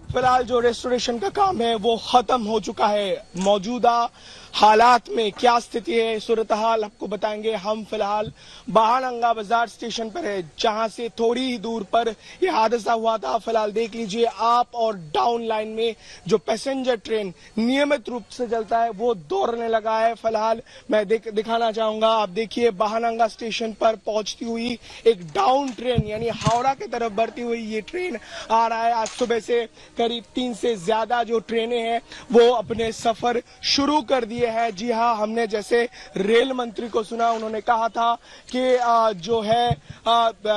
फिलहाल जो रेस्टोरेशन का काम है वो खत्म हो चुका है। मौजूदा हालात में क्या स्थिति है, सूरत हाल आपको बताएंगे। हम फिलहाल बहानंगा बाजार स्टेशन पर है, जहां से थोड़ी ही दूर पर यह हादसा हुआ था। फिलहाल देख लीजिए आप, और डाउन लाइन में जो पैसेंजर ट्रेन नियमित रूप से चलता है वो दौड़ने लगा है। फिलहाल मैं दिखाना चाहूंगा, आप देखिए बहानंगा स्टेशन पर पहुंचती हुई एक डाउन ट्रेन यानी हावड़ा की तरफ बढ़ती हुई ये ट्रेन आ रहा है। आज सुबह से करीब 3 से ज्यादा जो ट्रेनें हैं वो अपने सफर शुरू कर दिए हैं। जी हाँ, हमने जैसे रेल मंत्री को सुना, उन्होंने कहा था कि जो है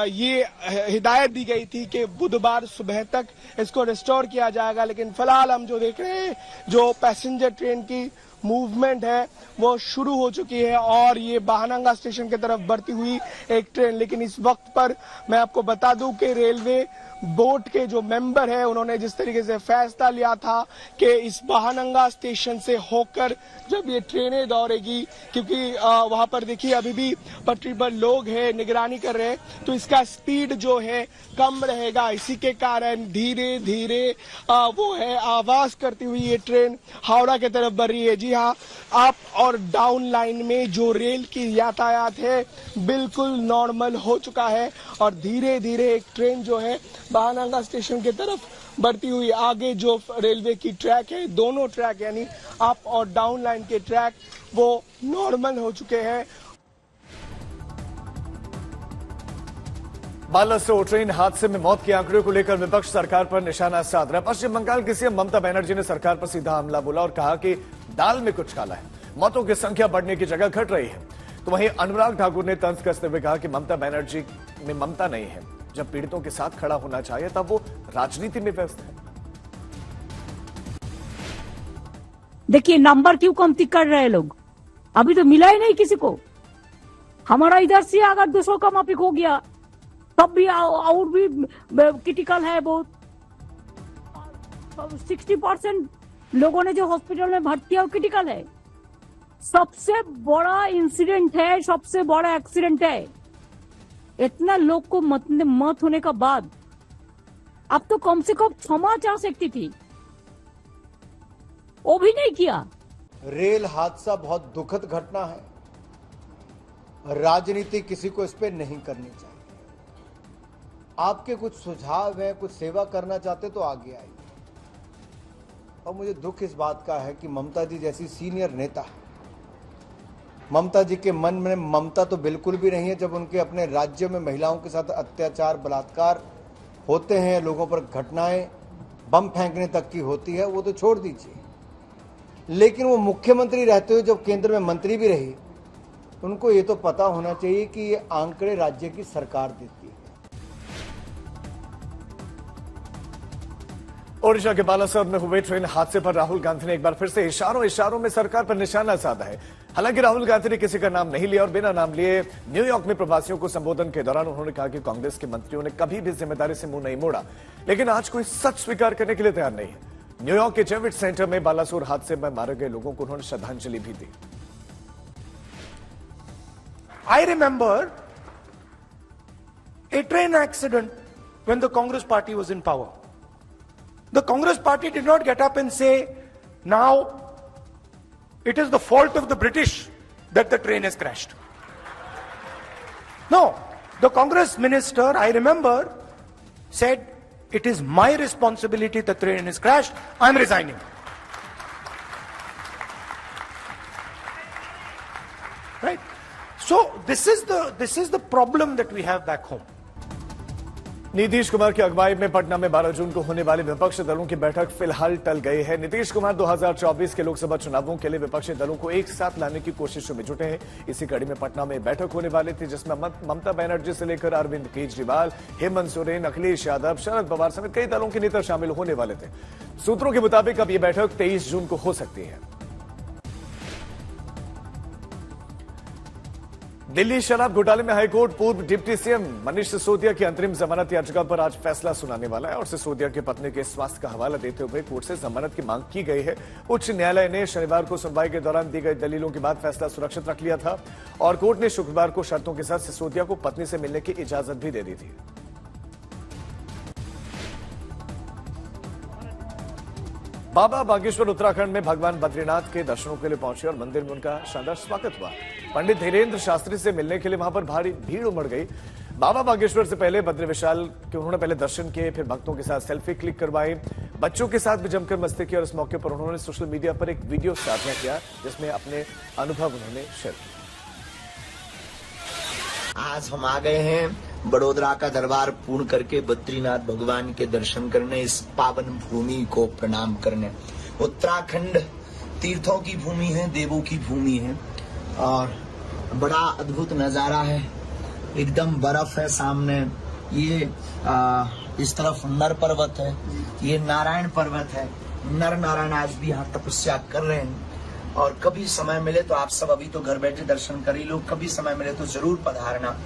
ये हिदायत दी गई थी कि बुधवार सुबह तक इसको रिस्टोर किया जाएगा। लेकिन फिलहाल हम जो देख रहे हैं, जो पैसेंजर ट्रेन की मूवमेंट है वो शुरू हो चुकी है और ये बहानंगा स्टेशन की तरफ बढ़ती हुई एक ट्रेन। लेकिन इस वक्त पर मैं आपको बता दूं कि रेलवे बोर्ड के जो मेंबर है उन्होंने जिस तरीके से फैसला लिया था कि इस बहानंगा स्टेशन से होकर जब ये ट्रेनें दौड़ेगी, क्योंकि वहां पर देखिए अभी भी पटरी पर लोग हैं, निगरानी कर रहे हैं, तो इसका स्पीड जो है कम रहेगा। इसी के कारण धीरे धीरे वो है आवाज करती हुई ये ट्रेन हावड़ा की तरफ बढ़ रही है। जी हाँ, अप और डाउन लाइन में जो रेल की यातायात है बिल्कुल नॉर्मल हो चुका है और धीरे धीरे एक ट्रेन जो है बहानंगा स्टेशन की तरफ बढ़ती हुई आगे जो रेलवे की ट्रैक है, दोनों ट्रैक यानी अप और डाउन लाइन के ट्रैक वो नॉर्मल हो चुके हैं। बालासोर ट्रेन हादसे में मौत के आंकड़े को लेकर विपक्ष सरकार पर निशाना साध रहा। पश्चिम बंगाल की सीएम ममता बनर्जी ने सरकार पर सीधा हमला बोला और कहा कि दाल में कुछ काला है, मौतों की संख्या बढ़ने की जगह घट रही है। तो वहीं अनुराग ठाकुर ने तंज कसते हुए कहा कि ममता बनर्जी में ममता नहीं है, जब पीड़ितों के साथ खड़ा होना चाहिए तब वो राजनीति में व्यस्त है। देखिए नंबर क्यों कमती कर रहे हैं लोग, अभी तो मिला ही नहीं किसी को। हमारा इधर से अगर 200 का माफिक हो गया तब भी और भी क्रिटिकल है बहुत। 60% लोगों ने जो हॉस्पिटल में भर्ती है वो क्रिटिकल है। सबसे बड़ा इंसिडेंट है, सबसे बड़ा एक्सीडेंट है। इतना लोग को मत होने का बाद अब तो कम से कम क्षमा चाह सकती थी, वो भी नहीं किया। रेल हादसा बहुत दुखद घटना है, राजनीति किसी को इस पे नहीं करनी चाहिए। आपके कुछ सुझाव हैं, कुछ सेवा करना चाहते तो आगे आइए। और मुझे दुख इस बात का है कि ममता जी जैसी सीनियर नेता, ममता जी के मन में ममता तो बिल्कुल भी नहीं है। जब उनके अपने राज्य में महिलाओं के साथ अत्याचार बलात्कार होते हैं, लोगों पर घटनाएं बम फेंकने तक की होती है, वो तो छोड़ दीजिए, लेकिन वो मुख्यमंत्री रहते हुए जब केंद्र में मंत्री भी रही, उनको ये तो पता होना चाहिए कि ये आंकड़े राज्य की सरकार देती है। ओडिशा के बालासोर में हुए ट्रेन हादसे पर राहुल गांधी ने एक बार फिर से इशारों में सरकार पर निशाना साधा है। हालांकि राहुल गांधी ने किसी का नाम नहीं लिया और बिना नाम लिए न्यूयॉर्क में प्रवासियों को संबोधन के दौरान उन्होंने कहा कि कांग्रेस के मंत्रियों ने कभी भी जिम्मेदारी से मुंह नहीं मोड़ा, लेकिन आज कोई सच स्वीकार करने के लिए तैयार नहीं है। न्यूयॉर्क के जेविट सेंटर में बालासोर हादसे में मारे गए लोगों को उन्होंने श्रद्धांजलि भी दी। I remember a train accident when the Congress party was in power. The Congress party did not get up and say, now it is the fault of the British that the train has crashed. No, the Congress minister, I remember, said, it is my responsibility the train has crashed, I'm resigning. Right? So this is the problem that we have back home. Nitish Kumar की अगुवाई में पटना में 12 जून को होने वाली विपक्षी दलों की बैठक फिलहाल टल गई है। नीतीश कुमार 2024 के लोकसभा चुनावों के लिए विपक्षी दलों को एक साथ लाने की कोशिशों में जुटे हैं। इसी कड़ी में पटना में बैठक होने वाली थी, जिसमें ममता बनर्जी से लेकर अरविंद केजरीवाल, हेमंत सोरेन, अखिलेश यादव, शरद पवार समेत कई दलों के नेता शामिल होने वाले थे। सूत्रों के मुताबिक अब यह बैठक 23 जून को हो सकती है। दिल्ली शराब घोटाले में हाईकोर्ट पूर्व डिप्टी सीएम मनीष सिसोदिया की अंतरिम जमानत याचिका पर आज फैसला सुनाने वाला है और सिसोदिया के पत्नी के स्वास्थ्य का हवाला देते हुए कोर्ट से जमानत की मांग की गई है। उच्च न्यायालय ने शनिवार को सुनवाई के दौरान दी गई दलीलों के बाद फैसला सुरक्षित रख लिया था और कोर्ट ने शुक्रवार को शर्तों के साथ सिसोदिया को पत्नी से मिलने की इजाजत भी दे दी थी। बाबा बागेश्वर उत्तराखंड में भगवान बद्रीनाथ के दर्शनों के लिए पहुंचे और मंदिर में उनका शानदार स्वागत हुआ। पंडित धीरेन्द्र शास्त्री से मिलने के लिए वहां पर भारी भीड़ उमड़ गई। बाबा बागेश्वर से पहले बद्री विशाल के उन्होंने पहले दर्शन किए, फिर भक्तों के साथ सेल्फी क्लिक करवाई, बच्चों के साथ भी जमकर मस्ती की और इस मौके पर उन्होंने सोशल मीडिया पर एक वीडियो साझा किया जिसमें अपने अनुभव उन्होंने शेयर किए। आज हम आ गए हैं बड़ोदरा का दरबार पूर्ण करके बद्रीनाथ भगवान के दर्शन करने, इस पावन भूमि को प्रणाम करने। उत्तराखंड तीर्थों की भूमि है, देवों की भूमि है और बड़ा अद्भुत नजारा है। एकदम बर्फ है सामने, ये इस तरफ नर पर्वत है, ये नारायण पर्वत है। नर नारायण आज भी यहाँ तपस्या कर रहे हैं और कभी समय मिले तो आप सब, अभी तो घर बैठे दर्शन कर ही लो, कभी समय मिले तो जरूर पधारना।